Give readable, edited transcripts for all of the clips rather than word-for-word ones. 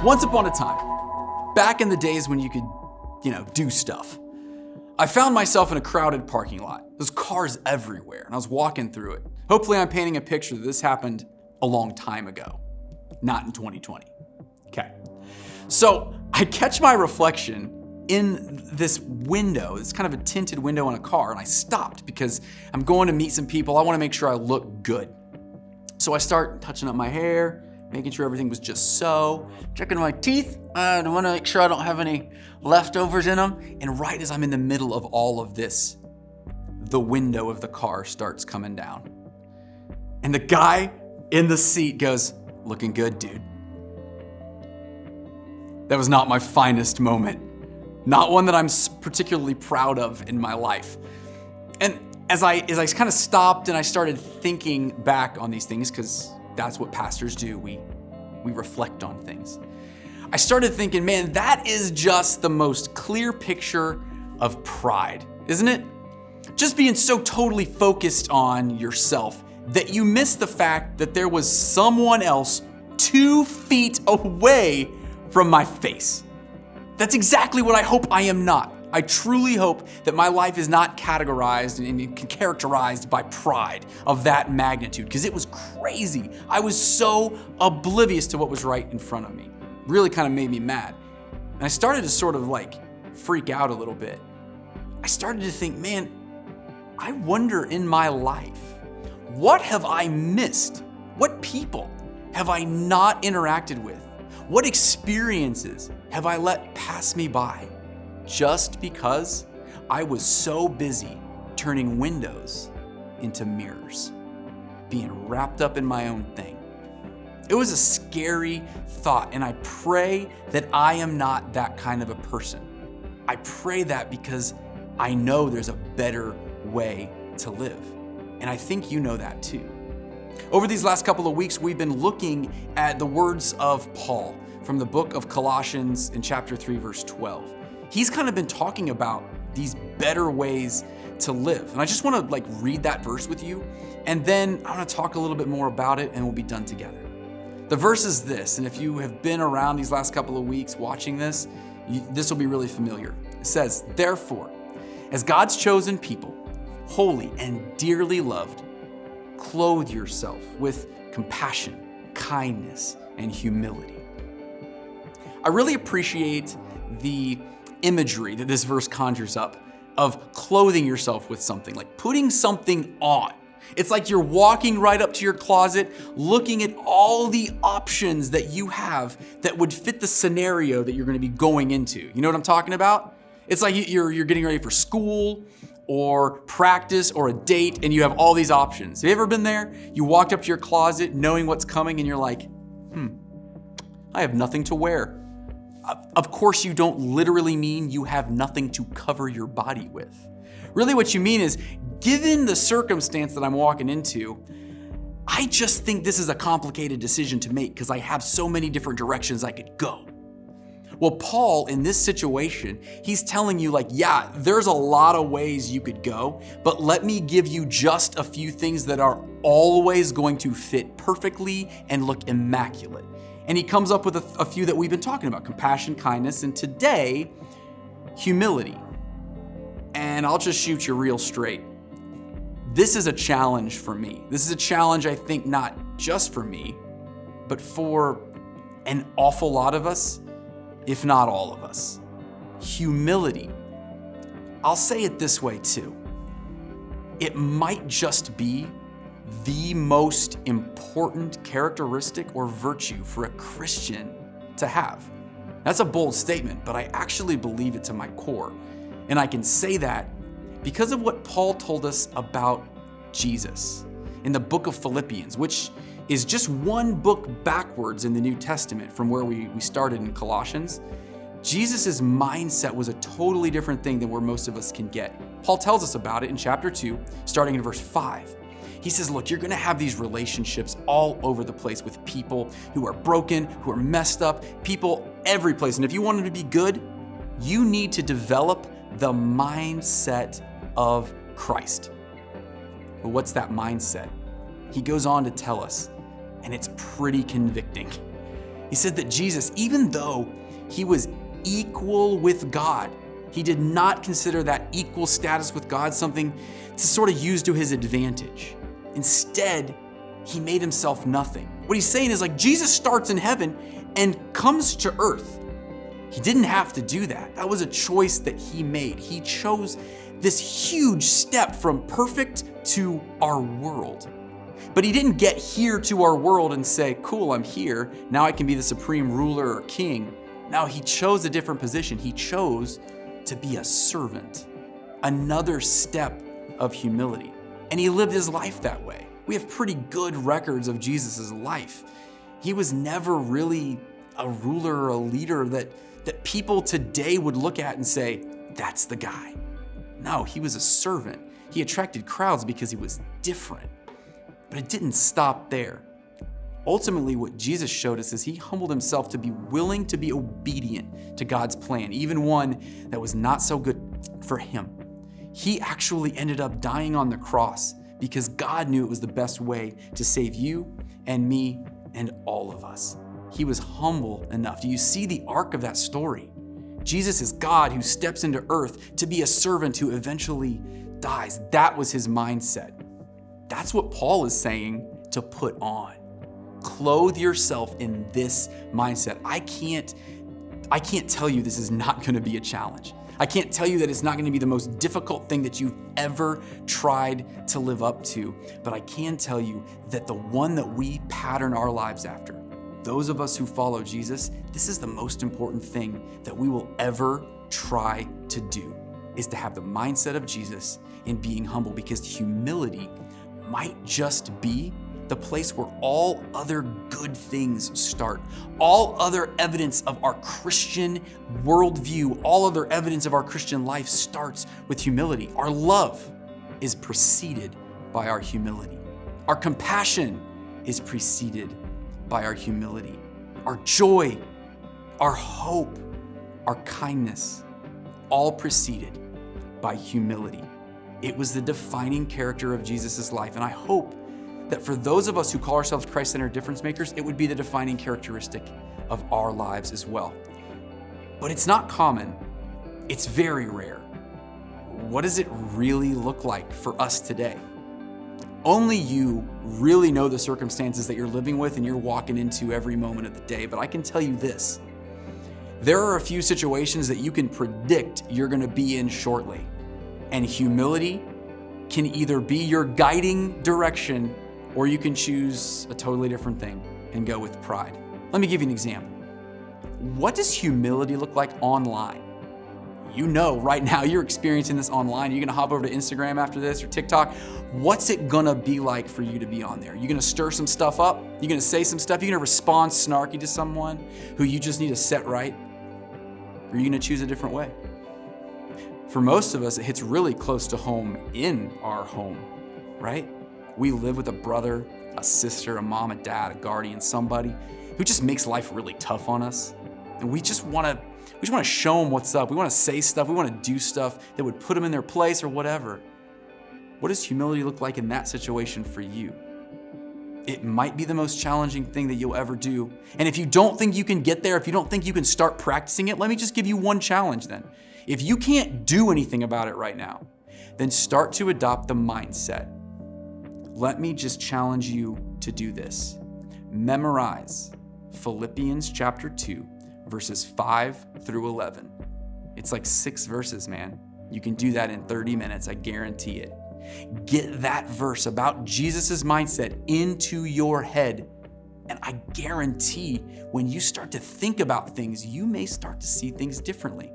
Once upon a time, back in the days when you could, do stuff, I found myself in a crowded parking lot. There's cars everywhere, and I was walking through it. Hopefully I'm painting a picture that this happened a long time ago, not in 2020. Okay. So I catch my reflection in this window. It's kind of a tinted window in a car, and I stopped because I'm going to meet some people. I want to make sure I look good. So I start touching up my hair, making sure everything was just so, checking my teeth. I want to make sure I don't have any leftovers in them. And right as I'm in the middle of all of this, the window of the car starts coming down. And the guy in the seat goes, "Looking good, dude." That was not my finest moment. Not one that I'm particularly proud of in my life. And as I kind of stopped and I started thinking back on these things, because that's what pastors do. We reflect on things. I started thinking, man, that is just the most clear picture of pride, isn't it? Just being so totally focused on yourself that you miss the fact that there was someone else 2 feet away from my face. That's exactly what I hope I am not. I truly hope that my life is not categorized and characterized by pride of that magnitude, because it was crazy. I was so oblivious to what was right in front of me. Really kind of made me mad. And I started to sort of freak out a little bit. I started to think, man, I wonder in my life, what have I missed? What people have I not interacted with? What experiences have I let pass me by? Just because I was so busy turning windows into mirrors, being wrapped up in my own thing. It was a scary thought, and I pray that I am not that kind of a person. I pray that because I know there's a better way to live, and I think you know that too. Over these last couple of weeks, we've been looking at the words of Paul from the book of Colossians in chapter 3, verse 12. He's kind of been talking about these better ways to live. And I just want to read that verse with you, and then I want to talk a little bit more about it, and we'll be done together. The verse is this, and if you have been around these last couple of weeks watching this, this will be really familiar. It says, "Therefore, as God's chosen people, holy and dearly loved, clothe yourself with compassion, kindness, and humility." I really appreciate the imagery that this verse conjures up of clothing yourself with something, like putting something on. It's like you're walking right up to your closet, looking at all the options that you have that would fit the scenario that you're going to be going into. You know what I'm talking about? It's like you're getting ready for school or practice or a date, and you have all these options. Have you ever been there? You walked up to your closet knowing what's coming, and you're like, I have nothing to wear. Of course, you don't literally mean you have nothing to cover your body with. Really what you mean is, given the circumstance that I'm walking into, I just think this is a complicated decision to make because I have so many different directions I could go. Well, Paul, in this situation, he's telling you yeah, there's a lot of ways you could go, but let me give you just a few things that are always going to fit perfectly and look immaculate. And he comes up with a few that we've been talking about: compassion, kindness, and today, humility. And I'll just shoot you real straight. This is a challenge for me. This is a challenge, I think, not just for me, but for an awful lot of us, if not all of us. Humility. I'll say it this way too. It might just be the most important characteristic or virtue for a Christian to have. That's a bold statement, but I actually believe it to my core. And I can say that because of what Paul told us about Jesus in the book of Philippians, which is just one book backwards in the New Testament from where we started in Colossians. Jesus' mindset was a totally different thing than where most of us can get. Paul tells us about it in chapter 2, starting in verse 5. He says, look, you're gonna have these relationships all over the place with people who are broken, who are messed up, people every place. And if you want them to be good, you need to develop the mindset of Christ. But what's that mindset? He goes on to tell us, and it's pretty convicting. He said that Jesus, even though he was equal with God, he did not consider that equal status with God something to sort of use to his advantage. Instead, he made himself nothing. What he's saying is like Jesus starts in heaven and comes to earth. He didn't have to do that. That was a choice that he made. He chose this huge step from perfect to our world. But he didn't get here to our world and say, cool, I'm here. Now I can be the supreme ruler or king. No, he chose a different position. He chose to be a servant, another step of humility. And he lived his life that way. We have pretty good records of Jesus' life. He was never really a ruler or a leader that people today would look at and say, that's the guy. No, he was a servant. He attracted crowds because he was different. But it didn't stop there. Ultimately, what Jesus showed us is he humbled himself to be willing to be obedient to God's plan, even one that was not so good for him. He actually ended up dying on the cross because God knew it was the best way to save you and me and all of us. He was humble enough. Do you see the arc of that story? Jesus is God who steps into earth to be a servant who eventually dies. That was his mindset. That's what Paul is saying to put on. Clothe yourself in this mindset. I can't tell you this is not going to be a challenge. I can't tell you that it's not going to be the most difficult thing that you've ever tried to live up to, but I can tell you that the one that we pattern our lives after, those of us who follow Jesus, this is the most important thing that we will ever try to do, is to have the mindset of Jesus in being humble, because humility might just be the place where all other good things start. All other evidence of our Christian worldview, all other evidence of our Christian life starts with humility. Our love is preceded by our humility. Our compassion is preceded by our humility. Our joy, our hope, our kindness, all preceded by humility. It was the defining character of Jesus' life, and I hope that for those of us who call ourselves Christ-centered difference makers, it would be the defining characteristic of our lives as well. But it's not common. It's very rare. What does it really look like for us today? Only you really know the circumstances that you're living with and you're walking into every moment of the day. But I can tell you this. There are a few situations that you can predict you're going to be in shortly. And humility can either be your guiding direction, or you can choose a totally different thing and go with pride. Let me give you an example. What does humility look like online? You know right now you're experiencing this online. You're gonna hop over to Instagram after this or TikTok. What's it gonna be like for you to be on there? You're gonna stir some stuff up? You're gonna say some stuff? You're gonna respond snarky to someone who you just need to set right? Or are you gonna choose a different way? For most of us, it hits really close to home in our home, right? We live with a brother, a sister, a mom, a dad, a guardian, somebody who just makes life really tough on us. And we just wanna show them what's up. We wanna say stuff, we wanna do stuff that would put them in their place or whatever. What does humility look like in that situation for you? It might be the most challenging thing that you'll ever do. And if you don't think you can get there, if you don't think you can start practicing it, let me just give you one challenge then. If you can't do anything about it right now, then start to adopt the mindset. Let me just challenge you to do this. Memorize Philippians chapter 2, verses 5 through 11. It's like 6 verses, man. You can do that in 30 minutes, I guarantee it. Get that verse about Jesus' mindset into your head, and I guarantee when you start to think about things, you may start to see things differently.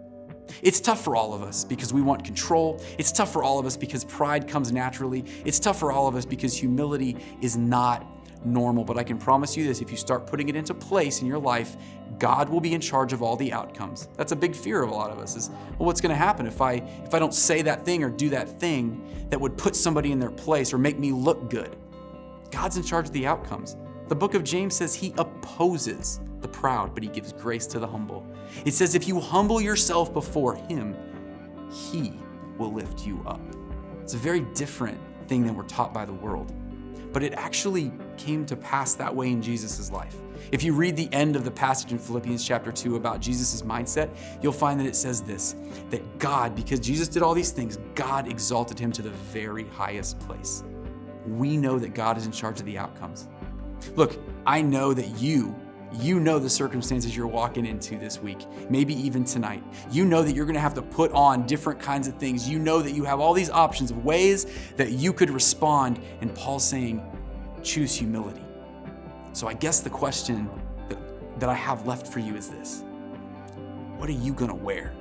It's tough for all of us because we want control. It's tough for all of us because pride comes naturally. It's tough for all of us because humility is not normal. But I can promise you this, if you start putting it into place in your life, God will be in charge of all the outcomes. That's a big fear of a lot of us is, well, what's gonna happen if I don't say that thing or do that thing that would put somebody in their place or make me look good? God's in charge of the outcomes. The book of James says he opposes the proud, but he gives grace to the humble. It says if you humble yourself before him, he will lift you up. It's a very different thing than we're taught by the world. But it actually came to pass that way in Jesus' life. If you read the end of the passage in Philippians chapter 2 about Jesus' mindset, you'll find that it says this, that God, because Jesus did all these things, God exalted him to the very highest place. We know that God is in charge of the outcomes. Look, I know that you know the circumstances you're walking into this week, maybe even tonight. You know that you're gonna have to put on different kinds of things. You know that you have all these options of ways that you could respond, and Paul's saying, choose humility. So I guess the question that I have left for you is this: what are you gonna wear?